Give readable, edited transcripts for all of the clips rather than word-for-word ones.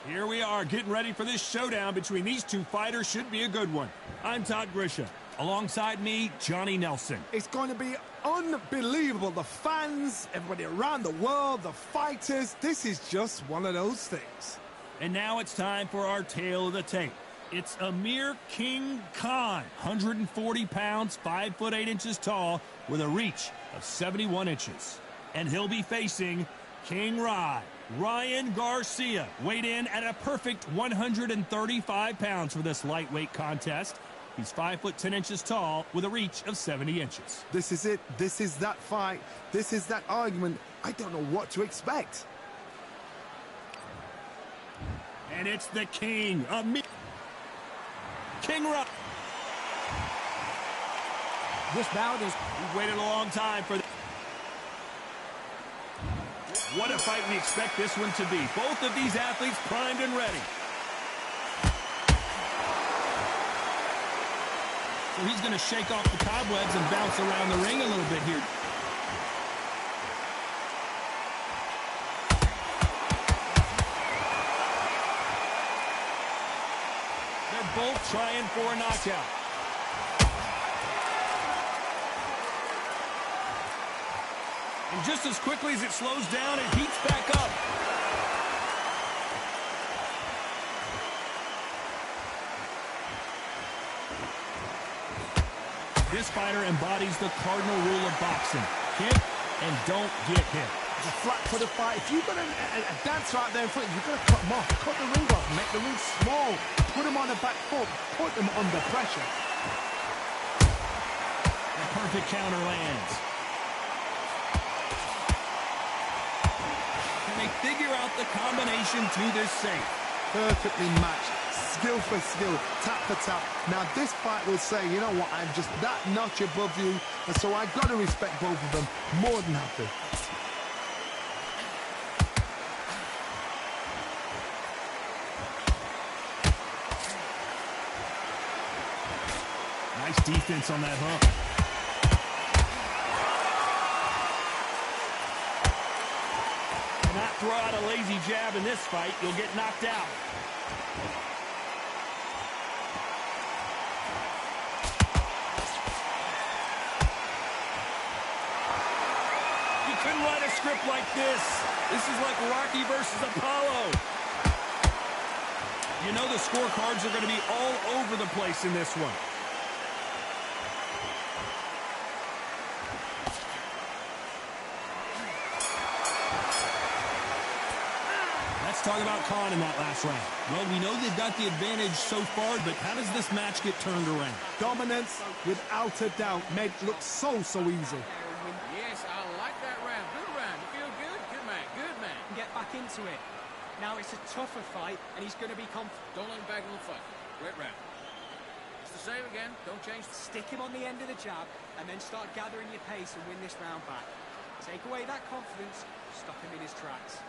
Here we are getting ready for this showdown between these two fighters. Should be a good one. I'm Todd Grisha. Alongside me, Johnny Nelson. It's going to be unbelievable. The fans, everybody around the world, the fighters. This is just one of those things. And now it's time for our tale of the tape. It's Amir King Khan, 140 pounds, 5'8" tall, with a reach of 71 inches. And he'll be facing King Ryan Garcia, weighed in at a perfect 135 pounds for this lightweight contest. He's 5'10" tall with a reach of 70 inches. This is it. This is that fight. This is that argument. I don't know what to expect. And it's the King, Amir King Ryan. This bout is... We've waited a long time for this. What a fight we expect this one to be. Both of these athletes primed and ready. So he's going to shake off the cobwebs and bounce around the ring a little bit here. They're both trying for a knockout. And just as quickly as it slows down, it heats back up. This fighter embodies the cardinal rule of boxing. Hit and don't get hit. It's a flat-footed fight. If you've got a dancer out there in front, you've got to cut them off. Cut the ring off. Make the ring small. Put them on the back foot. Put them under pressure. The perfect counter lands. Can they figure out the combination to this safe? Perfectly matched. Skill for skill, tap for tap. Now this fight will say, you know what, I'm just that notch above you, and so I've got to respect both of them more than happy. Nice defense on that hook. Do not throw out a lazy jab in this fight, you'll get knocked out. Couldn't write a script like this. This is like Rocky versus Apollo. You know the scorecards are going to be all over the place in this one. Let's talk about Khan in that last round. Well, we know they've got the advantage so far, but how does this match get turned around? Dominance, without a doubt, made it look so easy. Yes, I like that round. Good round. You feel good? Good man. Good man. Get back into it. Now it's a tougher fight, and he's going to be confident. Don't let him back in the fight. Great round. It's the same again. Don't change. Stick him on the end of the jab, and then start gathering your pace and win this round back. Take away that confidence, stop him in his tracks.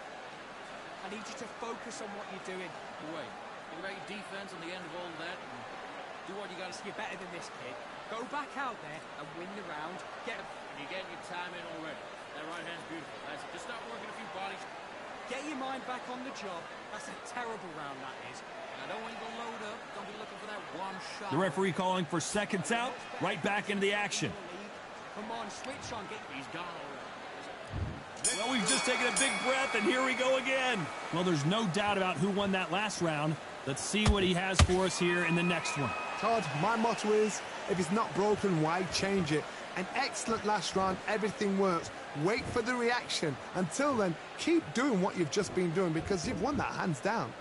I need you to focus on what you're doing. Wait. Think about your defense on the end of all that. And do what you got to. You're better than this, kid. Go back out there and win the round. Get him. You're getting your time in already. That right hand's beautiful. That's it. Just start working a few bodies. Get your mind back on the job. That's a terrible round, that is. And I don't want you to load up. Don't be looking for that one shot. The referee calling for seconds out. Right back into the action. Come on, switch on. He's gone already. Well, we've just taken a big breath, and here we go again. Well, there's no doubt about who won that last round. Let's see what he has for us here in the next one. Todd, my motto is, if it's not broken, why change it? An excellent last round, everything works. Wait for the reaction. Until then, keep doing what you've just been doing because you've won that hands down.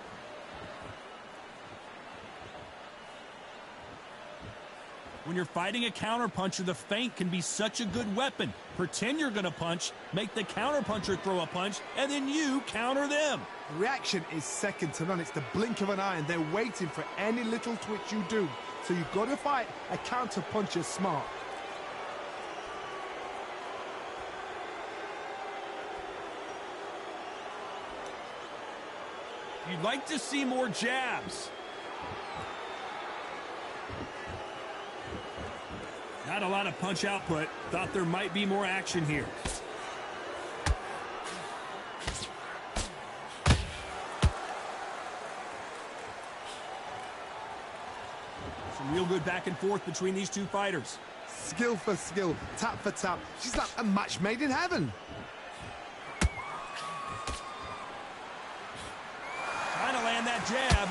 When you're fighting a counterpuncher, the feint can be such a good weapon. Pretend you're going to punch, make the counterpuncher throw a punch, and then you counter them. Reaction is second to none. It's the blink of an eye, and they're waiting for any little twitch you do. So you've got to fight a counterpuncher smart. You'd like to see more jabs. Not a lot of punch output. Thought there might be more action here. good back and forth between these two fighters. Skill for skill, tap for tap. She's like a match made in heaven. Trying to land that jab.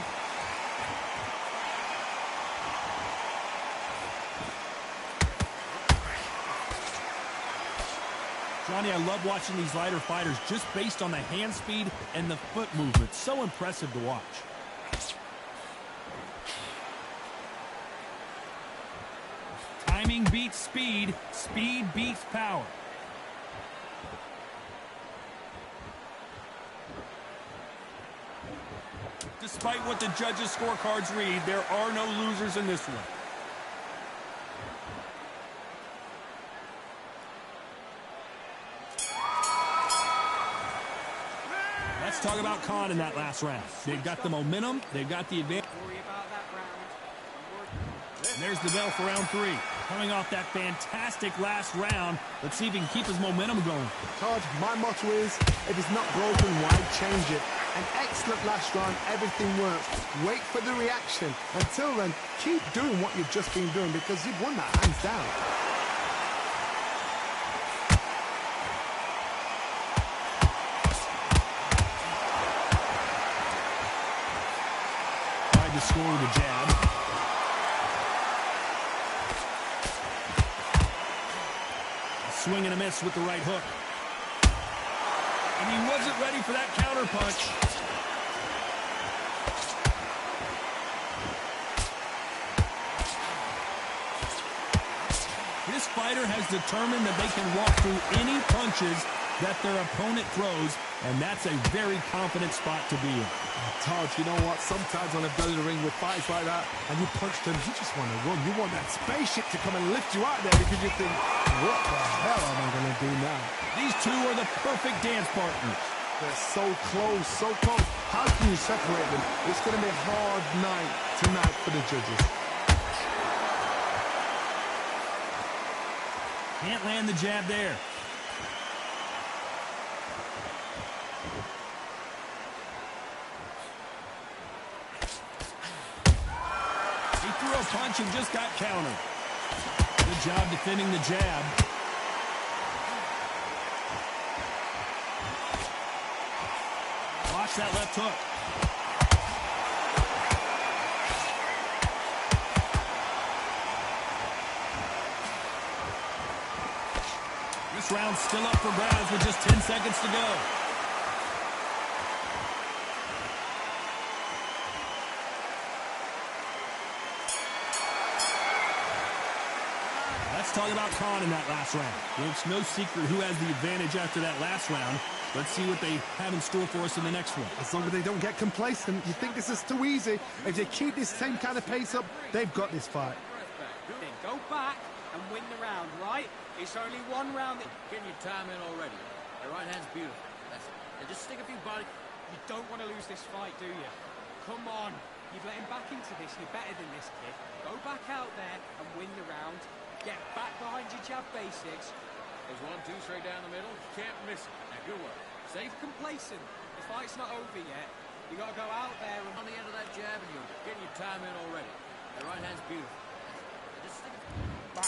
Johnny, I love watching these lighter fighters just based on the hand speed and the foot movement. So impressive to watch. Timing beats speed. Speed beats power. Despite what the judges' scorecards read, there are no losers in this one. Let's talk about Khan in that last round. They've got the momentum. They've got the advantage. And there's the bell for round 3. Coming off that fantastic last round, let's see if he can keep his momentum going. Todd, my motto is, if it's not broken, why change it? An excellent last round, everything works. Wait for the reaction. Until then, keep doing what you've just been doing because you've won that hands down. Tried to score with a jab. A swing and a miss with the right hook. And he wasn't ready for that counter punch. This fighter has determined that they can walk through any punches that their opponent throws, and that's a very confident spot to be in. Todd, you know what? Sometimes when I've done in the ring with fights like that, and you punch them, you just want to run. You want that spaceship to come and lift you out there because you think, what the hell am I going to do now? These two are the perfect dance partners. They're so close, so close. How can you separate them? It's going to be a hard night tonight for the judges. Can't land the jab there. He threw a punch and just got countered. Good job defending the jab. Watch that left hook. This round's still up for grabs with just 10 seconds to go. Let's talk about Khan in that last round. Well, it's no secret who has the advantage after that last round. Let's see what they have in store for us in the next one. As long as they don't get complacent, you think this is too easy. If they keep this same kind of pace up, they've got this fight. Then go back and win the round, right? It's only one round. Getting your time in already. The right hand's beautiful. That's it. And just stick a few body. You don't want to lose this fight, do you? Come on. You've let him back into this. You're better than this kid. Go back out there and win the round. Get back behind your jab basics. There's 1, 2 straight down the middle. Can't miss it. Now, good work. Safe complacent. The fight's not over yet. You got to go out there and On the end of that jab, and you're getting your time in already. The right hand's beautiful. Just stick it.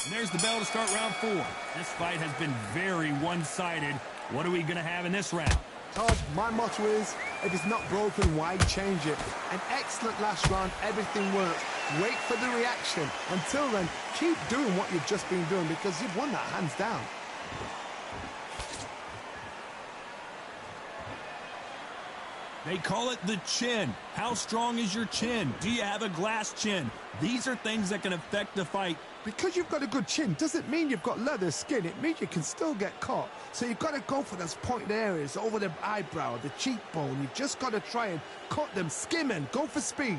And there's the bell to start round 4. This fight has been very one-sided. What are we going to have in this round? Todd, my motto is, if it's not broken, why change it? An excellent last round, everything works. Wait for the reaction. Until then, keep doing what you've just been doing because you've won that hands down. They call it the chin. How strong is your chin? Do you have a glass chin? These are things that can affect the fight. Because you've got a good chin doesn't mean you've got leather skin. It means you can still get caught. So you've got to go for those pointed areas over the eyebrow, the cheekbone. You've just got to try and cut them, skim and go for speed.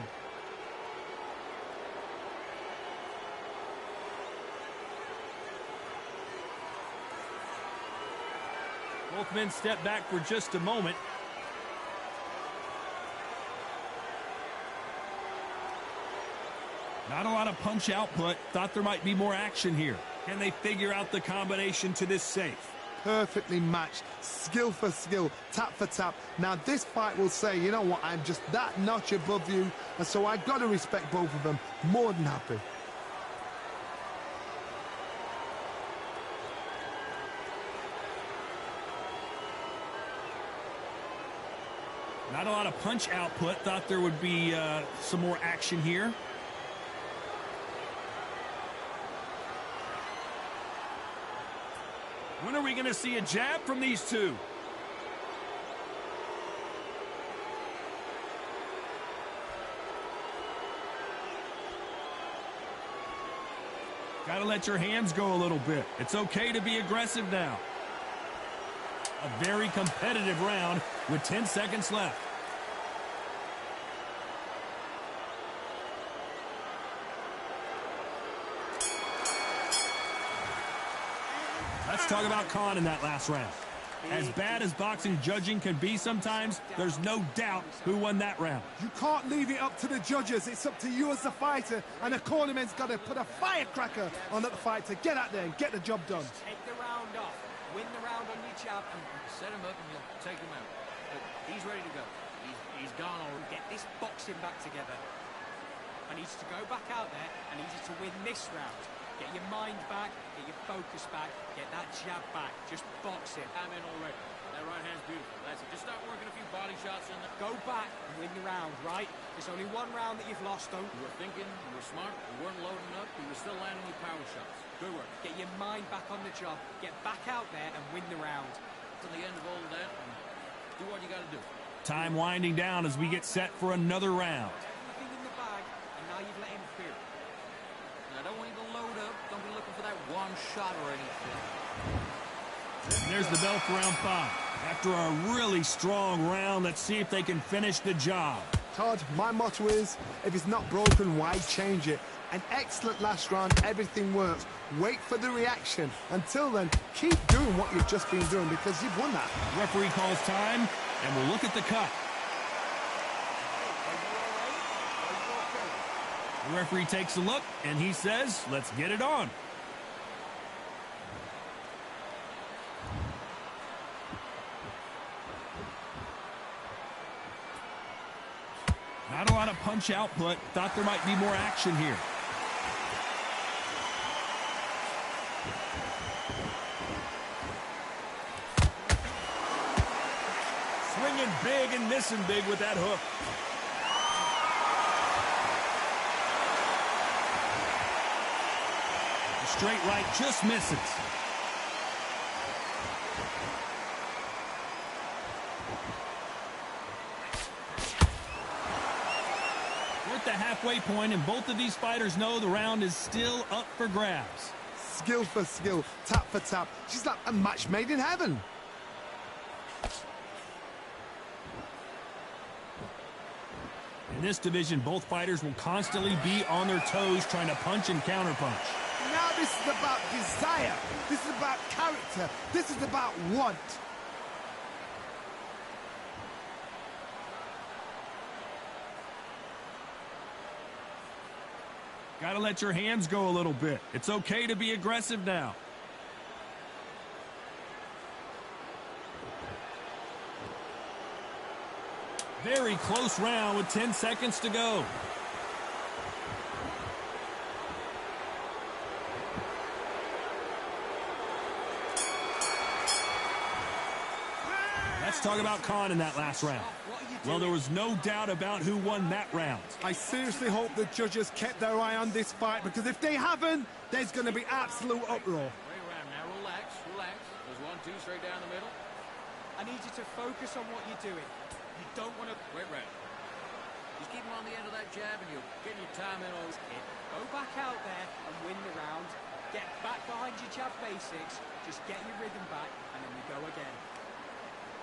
Both men step back for just a moment. Not a lot of punch output. Thought there might be more action here. Can they figure out the combination to this safe? Perfectly matched, skill for skill, tap for tap. Now this fight will say, you know what, I'm just that notch above you, and so I've got to respect both of them. More than happy. Not a lot of punch output. Thought there would be some more action here. When are we going to see a jab from these two? Got to let your hands go a little bit. It's okay to be aggressive now. A very competitive round with 10 seconds left. Let's talk about Khan in that last round. As bad as boxing judging can be sometimes, there's no doubt who won that round. You can't leave it up to the judges. It's up to you as the fighter, and the cornerman's got to put a firecracker on that fight to get out there and get the job done. Take the round off. Win the round on your jab and Set him up and you'll take him out. But he's ready to go. He's gone already. get this boxing back together. I need you to go back out there. I need you to win this round. Get your mind back, get your focus back, get that jab back. Just box it. I'm in already. That right hand's beautiful. That's it. Just start working a few body shots in there. Go back and win the round, right? There's only one round that you've lost, though. You were thinking, you were smart, you weren't loading up, you were still landing your power shots. Good work. Get your mind back on the job. Get back out there and win the round. To the end of all of that, and do what you got to do. Time winding down as we get set for another round. Everything in the bag, and now you've let him through. Now, I don't want you to load up. Don't be looking for that one shot or anything. And there's the bell for round 5. After a really strong round, let's see if they can finish the job. Todd, my motto is, if it's not broken, why change it? An excellent last round, everything works. Wait for the reaction. Until then, keep doing what you've just been doing because you've won that. Referee calls time, and we'll look at the cut. The referee takes a look, and he says, let's get it on. Not a lot of punch output. Thought there might be more action here. Swinging big and missing big with that hook. The straight right just misses. We're at the halfway point, and both of these fighters know the round is still up for grabs. Skill for skill, tap for tap. She's like a match made in heaven. In this division, both fighters will constantly be on their toes trying to punch and counterpunch. Now this is about desire. This is about character. This is about want. Got to let your hands go a little bit. It's okay to be aggressive now. Very close round with 10 seconds to go. Let's talk about Khan in that last round. Well, there was no doubt about who won that round. I seriously hope the judges kept their eye on this fight because if they haven't, there's going to be absolute uproar. Great round. Now relax, relax. There's 1, 2 straight down the middle. I need you to focus on what you're doing. You don't want to... Great round. Just keep him on the end of that jab and you'll get your time in all. Go back out there and win the round. Get back behind your jab basics. Just get your rhythm back, and then we go again.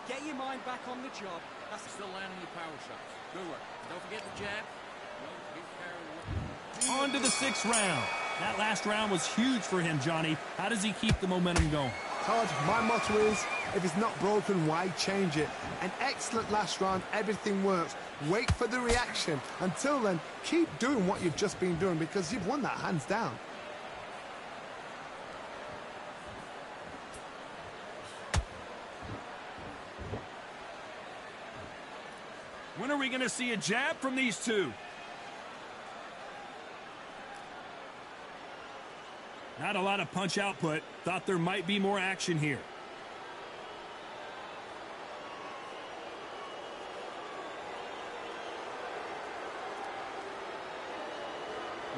Get your mind back on the job. That's Still landing your power shots. Good work. Don't forget the jab. Don't get carried away. On to the 6th round. That last round was huge for him, Johnny. How does he keep the momentum going? Todd, my motto is, if it's not broken, why change it? An excellent last round, everything works. Wait for the reaction. Until then, keep doing what you've just been doing because you've won that hands down. When are we going to see a jab from these two? Not a lot of punch output. Thought there might be more action here.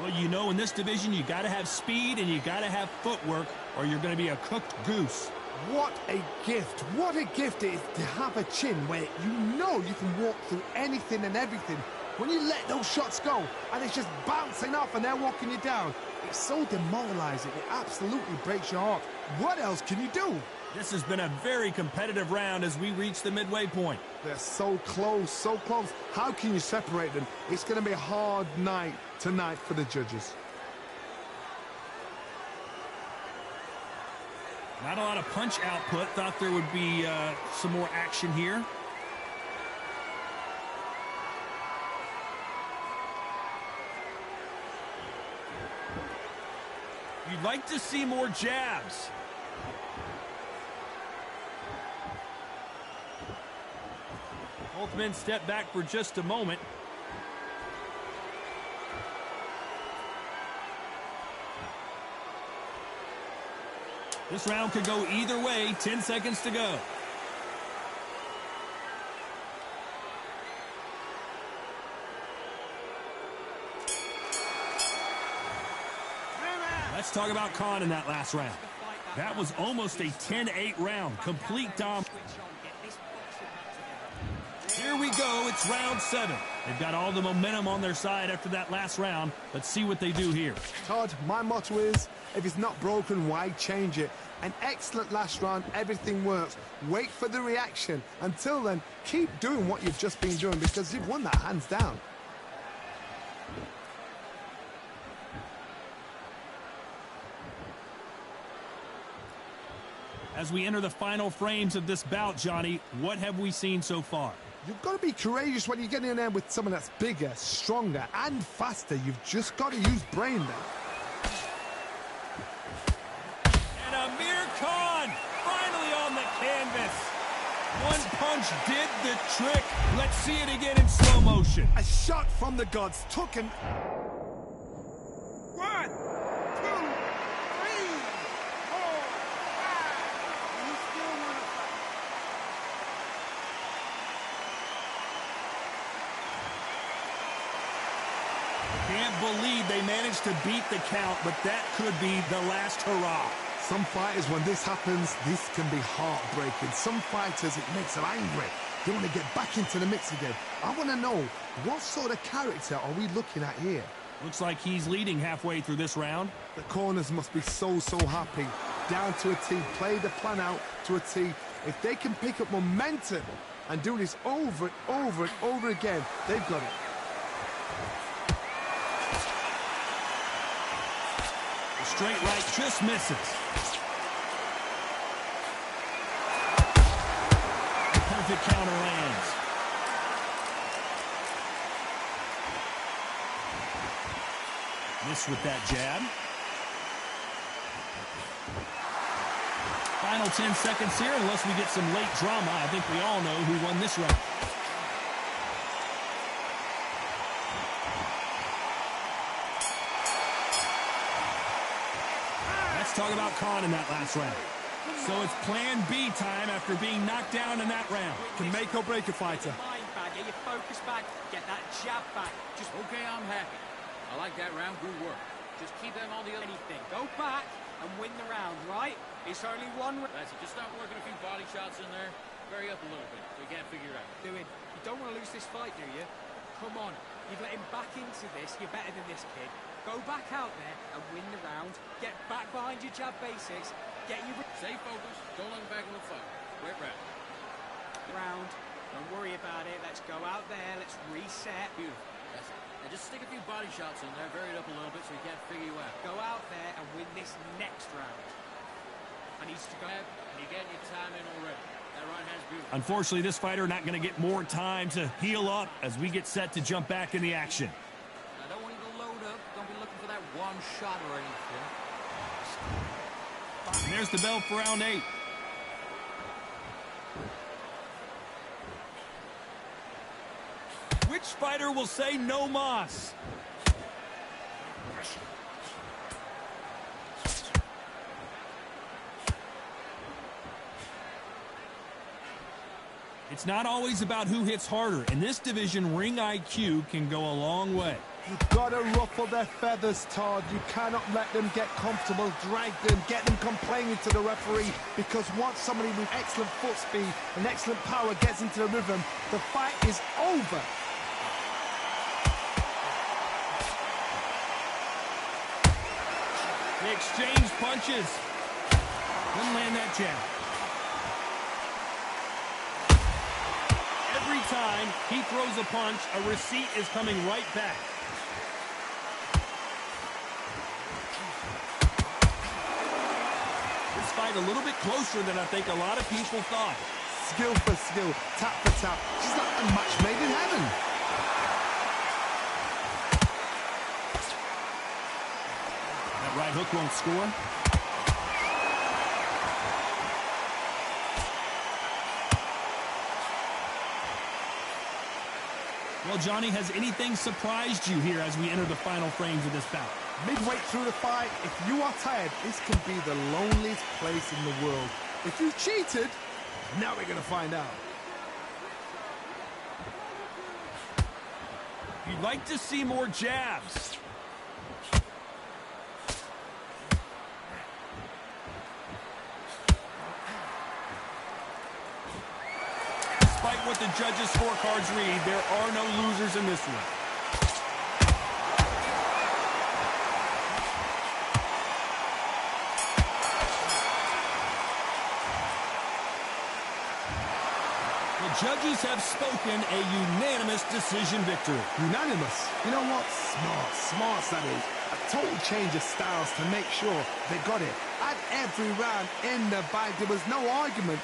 Well, you know, in this division, you got to have speed and you got to have footwork, or you're going to be a cooked goose. What a gift. What a gift it is to have a chin where you know you can walk through anything and everything. When you let those shots go and it's just bouncing off and they're walking you down, it's so demoralizing. It absolutely breaks your heart. What else can you do? This has been a very competitive round as we reach the midway point. They're so close, so close. How can you separate them? It's going to be a hard night tonight for the judges. Not a lot of punch output. Thought there would be some more action here. You'd like to see more jabs. Both men step back for just a moment. This round could go either way. 10 seconds to go. Let's talk about Khan in that last round. That was almost a 10-8 round. Complete dom. Here we go. It's round 7. They've got all the momentum on their side after that last round. Let's see what they do here. Todd, my motto is, if it's not broken, why change it? An excellent last round. Everything works. Wait for the reaction. Until then, keep doing what you've just been doing because you've won that hands down. As we enter the final frames of this bout, Johnny, what have we seen so far? You've got to be courageous when you get in there with someone that's bigger, stronger, and faster. You've just got to use brain there. And Amir Khan finally on the canvas. One punch did the trick. Let's see it again in slow motion. A shot from the gods took him. 1, 2, 3, 4, 5. You still want to fight? Can't believe they managed to beat the count, but that could be the last hurrah. Some fighters, when this happens, this can be heartbreaking. Some fighters, it makes them angry. They want to get back into the mix again. I want to know, what sort of character are we looking at here? Looks like he's leading halfway through this round. The corners must be so happy. Down to a T, play the plan out to a T. If they can pick up momentum and do this over and over and over again, they've got it. The straight right just misses. The perfect counter lands. Miss with that jab. Final 10 seconds here, unless we get some late drama. I think we all know who won this round. Let's talk about Khan in that last round. So it's plan B time after being knocked down in that round. Can make or break a fighter. Get your mind back, get your focus back, get that jab back. Just Okay, I'm happy. I like that round. Good work. Just keep them on the other. anything. Go back and win the round, right? It's only one. That's it. Just start working a few body shots in there. Vary up a little bit so you can't figure it out. Doing. You don't want to lose this fight, do you? Come on. You've let him back into this. You're better than this kid. Go back out there and win the round. Get back behind your jab basics. Get you Stay focused. Don't let them back in the fight. Great round. round. Don't worry about it. Let's go out there. Let's reset. Beautiful. That's it. And just stick a few body shots in there. Vary it up a little bit so you can't figure you out. Go out there and win this next round. I need to go. And you're getting your time in already. That right hand's beautiful. Unfortunately, this fighter not going to get more time to heal up as we get set to jump back in the action. I don't want you to load up. Don't be looking for that one shot or anything. And there's the bell for round 8. Which fighter will say no mas? It's not always about who hits harder. In this division, ring IQ can go a long way. You've got to ruffle their feathers, Todd. You cannot let them get comfortable, drag them, get them complaining to the referee, because once somebody with excellent foot speed and excellent power gets into the rhythm, the fight is over. They exchange punches. Couldn't land that jab. Every time he throws a punch, a receipt is coming right back. This fight a little bit closer than I think a lot of people thought. Skill for skill, tap for tap. Just like a match made in heaven. That right hook won't score. Well, Johnny, has anything surprised you here as we enter the final frames of this bout? Midway through the fight, if you are tired, this can be the loneliest place in the world. If you cheated, now we're going to find out. You'd like to see more jabs. Despite what the judges' scorecards read, there are no losers in this one. The judges have spoken a unanimous decision victory. Unanimous. You know what? Smart. Smart, that is. A total change of styles to make sure they got it. At every round in the bag, there was no argument.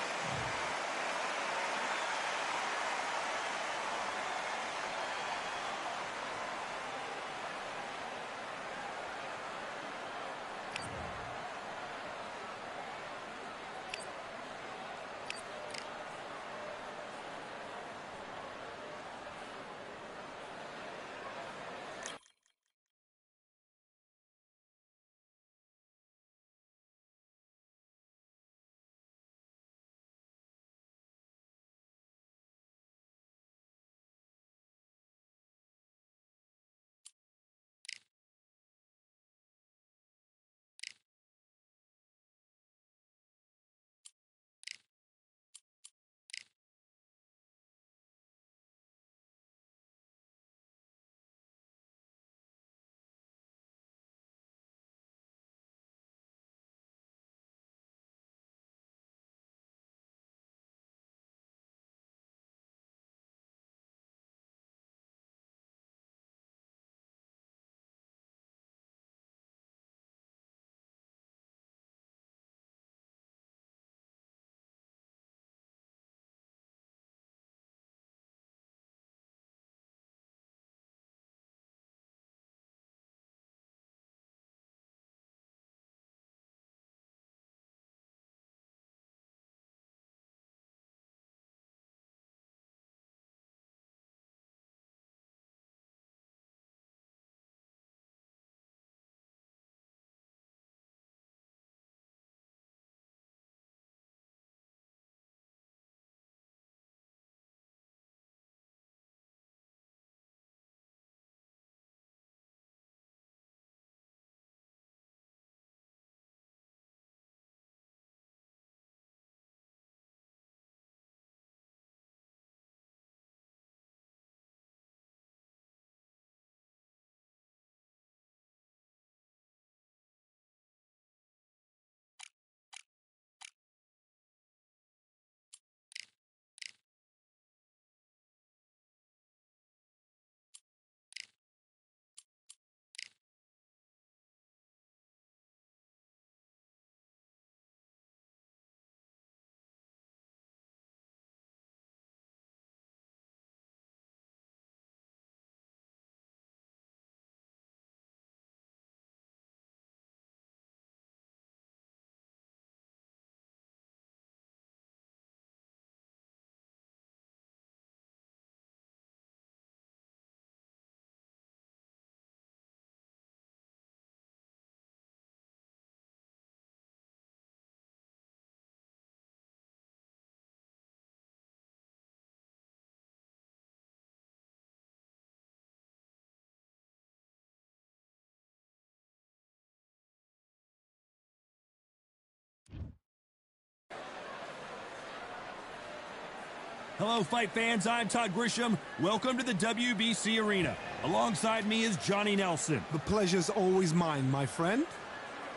Hello, fight fans. I'm Todd Grisham. Welcome to the WBC Arena. Alongside me is Johnny Nelson. The pleasure's always mine, my friend.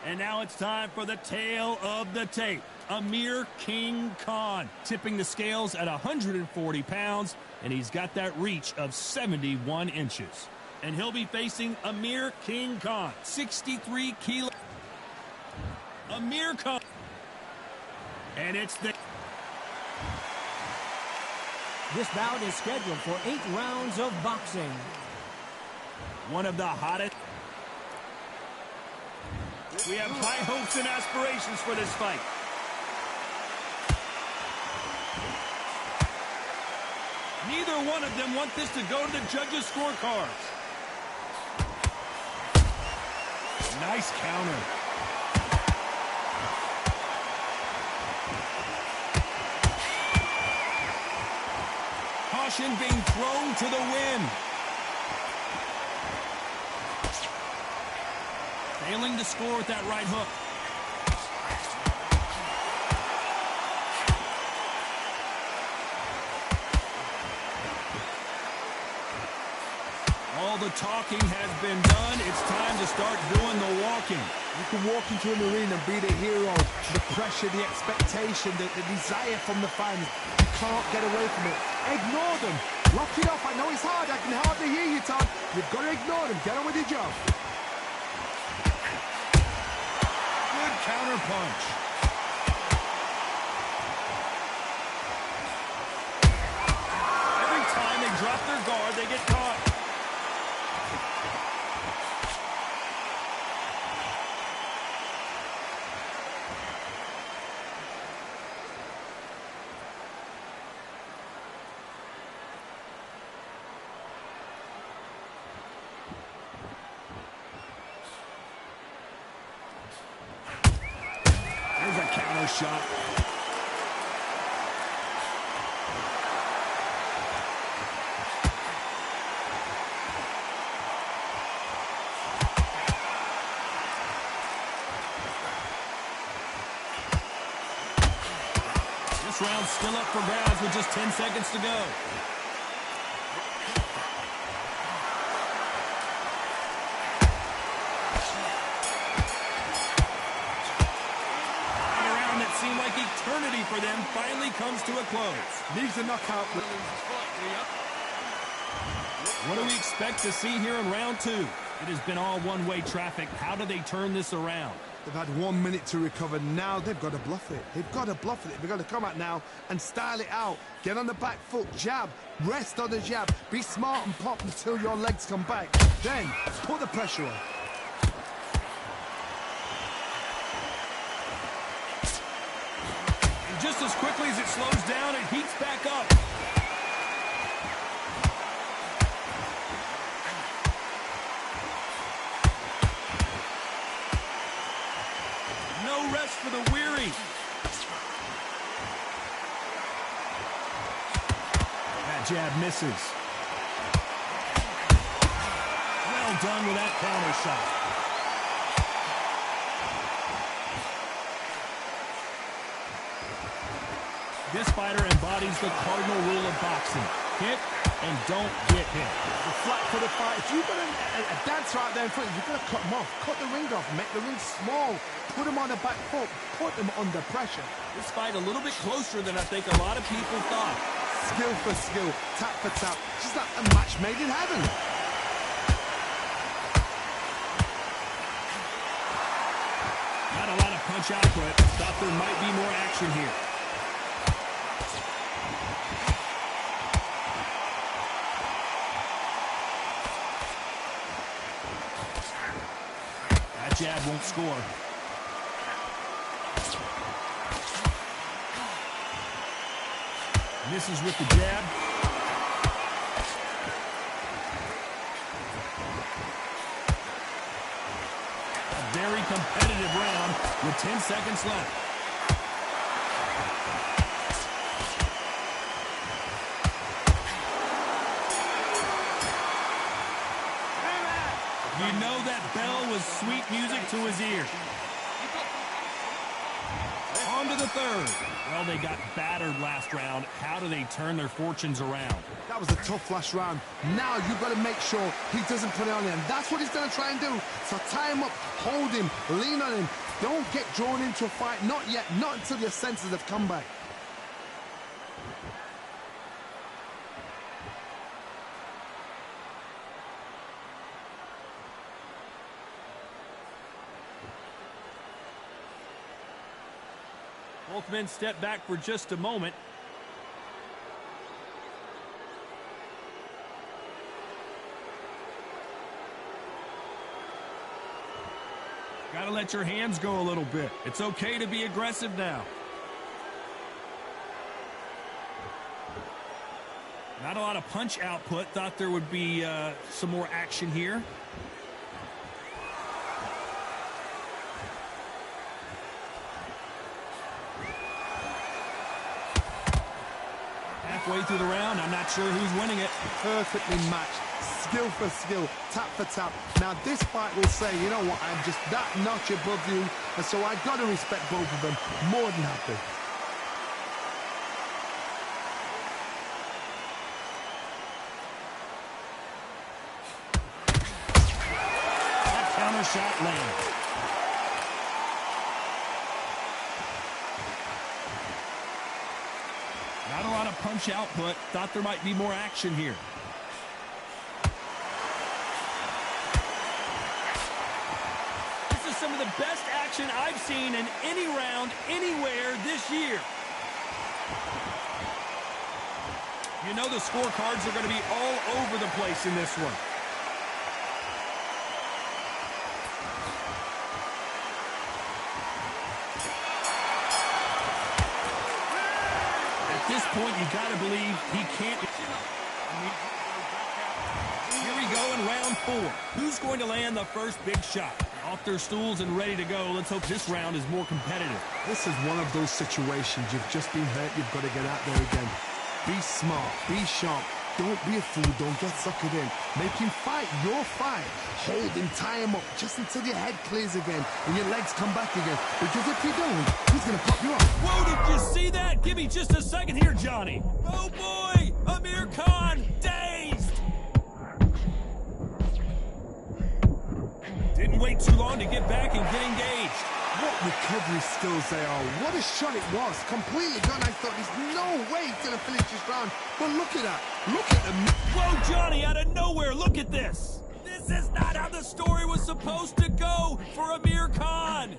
And now it's time for the tale of the tape. Amir King Khan, tipping the scales at 140 pounds, and he's got that reach of 71 inches. And he'll be facing Amir King Khan, 63 kilos. Amir Khan. And it's the... This bout is scheduled for 8 rounds of boxing. One of the hottest. We have high hopes and aspirations for this fight. Neither one of them want this to go to the judges' scorecards. Nice counter. Caution being thrown to the wind. Failing to score with that right hook. All the talking has been done. It's time to start doing the walking. You can walk into an arena and be the hero. The pressure, the expectation, the desire from the fans. You can't get away from it. Ignore them. Lock it off. I know it's hard. I can hardly hear you, Todd. You've got to ignore them. Get on with your job. Good counter punch. Every time they drop their guard, they get caught. There's a counter shot. This round's still up for grabs with just 10 seconds to go. Seemed like eternity for them finally comes to a close. Needs a knockout. What do we expect to see here in round 2? It has been all one-way traffic. How do they turn this around? They've had 1 minute to recover. Now they've got to bluff it. They've got to bluff it. They've got to come out now and style it out. Get on the back foot, jab, rest on the jab. Be smart and pop until your legs come back. Then put the pressure on. Just as quickly as it slows down, it heats back up. No rest for the weary. That jab misses. Well done with that counter shot. This fighter embodies the cardinal rule of boxing. Hit and don't get hit. The flat for the fight. If you've got a dancer out there in front, you've got to cut them off. Cut the ring off. Make the ring small. Put them on the back foot. Put them under pressure. This fight a little bit closer than I think a lot of people thought. Skill for skill. Tap for tap. Just like a match made in heaven. Not a lot of punch output. Thought there might be more action here. Jab won't score. Misses with the jab. A very competitive round with 10 seconds left. You know that bell was sweet music to his ear. on to the third. Well, they got battered last round. How do they turn their fortunes around? That was a tough last round. Now you've got to make sure he doesn't put it on him. That's what he's going to try and do. So tie him up, hold him, lean on him. Don't get drawn into a fight. Not yet. Not until your senses have come back. Both men step back for just a moment. Got to let your hands go a little bit. It's okay to be aggressive now. Not a lot of punch output. Thought there would be some more action here. Halfway through the round, I'm not sure who's winning it. Perfectly matched. Skill for skill, tap for tap. Now this fight will say, you know what, I'm just that notch above you, and so I got to respect both of them. More than happy. That counter shot lands. Not a lot of punch output. Thought there might be more action here. This is some of the best action I've seen in any round, anywhere this year. You know the scorecards are going to be all over the place in this one. At this point, you got to believe he can't. Here we go in round 4. Who's going to land the first big shot? Off their stools and ready to go. Let's hope this round is more competitive. This is one of those situations. You've just been hurt. You've got to get out there again. Be smart. Be sharp. Don't be a fool. Don't get suckered in. Make him fight your fight. Hold him, tie him up, just until your head clears again and your legs come back again. Because if you don't, he's going to pop you up. Whoa, did you see that? Give me just a second here, Johnny. Oh, boy! Amir Khan, dazed! Didn't wait too long to get back and get engaged. What recovery skills they are. What a shot it was. Completely gone. I thought there's no way he's going to finish this round. But look at that. Look at them. Whoa, Johnny, out of nowhere. Look at this. This is not how the story was supposed to go for Amir Khan.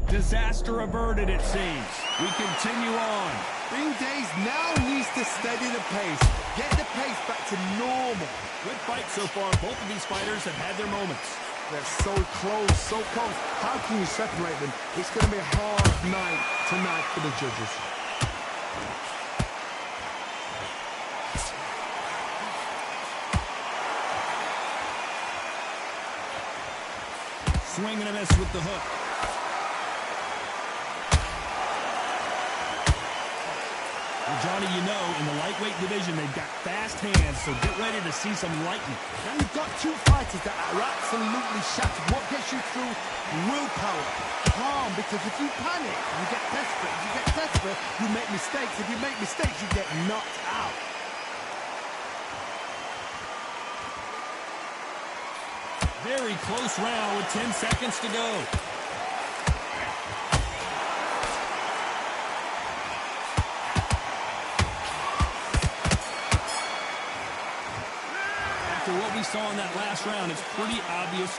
Disaster averted, it seems. We continue on. Being dazed now needs to steady the pace. Get the pace back to normal. Good fight so far. Both of these fighters have had their moments. They're so close, so close. How can you separate them? It's going to be a hard night tonight for the judges. Swing and a miss with the hook. Well, Johnny, you know, in the lightweight division, they've got fast hands, so get ready to see some lightning. Now you've got two fighters that are absolutely shattered. What gets you through? Willpower. Calm, because if you panic, you get desperate. If you get desperate, you make mistakes. If you make mistakes, you get knocked out. Very close round with 10 seconds to go. After what we saw in that last round, it's pretty obvious.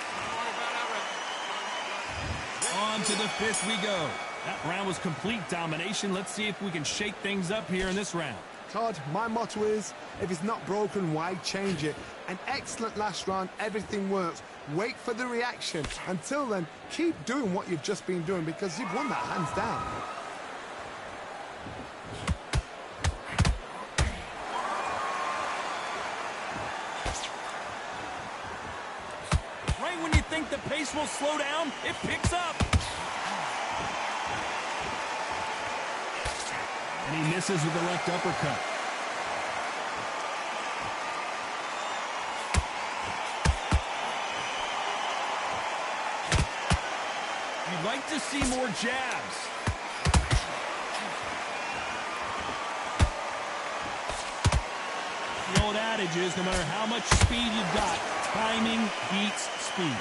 On to the 5th we go. That round was complete domination. Let's see if we can shake things up here in this round. Todd, my motto is, if it's not broken, why change it? An excellent last round, everything works. Wait for the reaction. Until then, keep doing what you've just been doing because you've won that hands down. Right when you think the pace will slow down, it picks up. And he misses with the left uppercut. You'd like to see more jabs. The old adage is, no matter how much speed you've got, timing beats speed.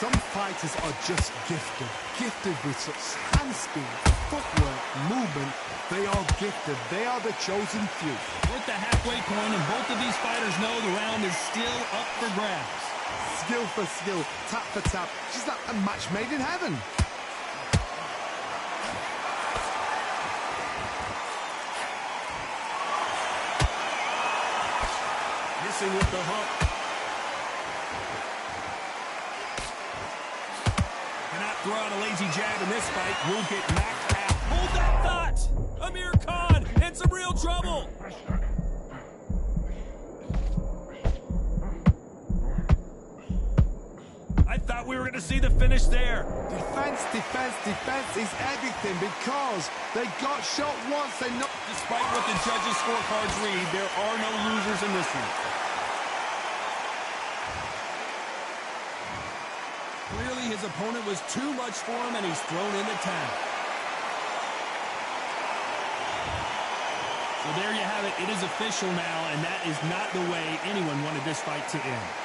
Some fighters are just gifted with such hand speed, footwork, movement. They are gifted. They are the chosen few. We're at the halfway point, and both of these fighters know the round is still up for grabs. Skill for skill, tap for tap. She's like a match made in heaven. Missing with the hook. Cannot throw out a lazy jab in this fight. Will get knocked out. Hold that thought! Amir Khan in some real trouble. I thought we were going to see the finish there. Defense is everything because they got shot once. They know. Despite what the judges' scorecards read, there are no losers in this one. Clearly his opponent was too much for him, and he's thrown in the towel. So there you have it. It is official now, and that is not the way anyone wanted this fight to end.